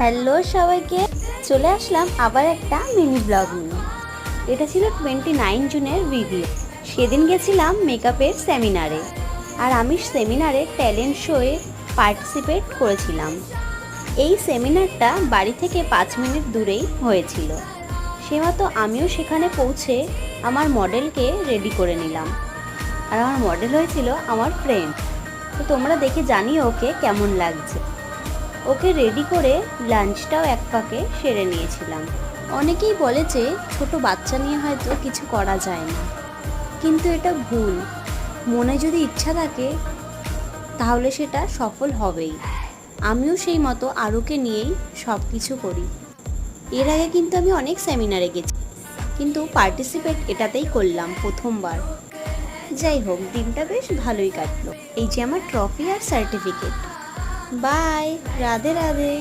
Hello সবাইকে, চলে আসলাম আবার একটা মিনি ব্লগ নিয়ে। এটা ছিল 29 জুনের ভিডিও। সেদিন গেছিলাম মেকআপের সেমিনারে, আর আমি সেমিনারে ট্যালেন্ট শোয়ে পার্টিসিপেট করেছিলাম। এই সেমিনারটা বাড়ি থেকে 5 মিনিট দূরেই হয়েছিল। সেমতো আমিও সেখানে পৌঁছে আমার মডেলকে রেডি করে নিলাম, আর আমার মডেল হয়েছিল আমার ফ্রেন্ড। তো তোমরা দেখে জানিও ওকে কেমন লাগছে। ওকে রেডি করে লাঞ্চটাও এক ফাঁকে সেরে নিয়েছিলাম। অনেকেই বলে যে ছোট বাচ্চা নিয়ে হয়তো কিছু করা যায় না, কিন্তু এটা ভুল। মনে যদি ইচ্ছা থাকে তাহলে সেটা সফল হবেই। আমিও সেই মতো আরুকে নিয়েই সব কিছু করি। এর আগে কিন্তু আমি অনেক সেমিনারে গেছি, কিন্তু পার্টিসিপেট এটাতেই করলাম প্রথমবার। যাই হোক, দিনটা বেশ ভালোই কাটলো। এই যে আমার ট্রফি আর সার্টিফিকেট। বাই, রাধে রাধে।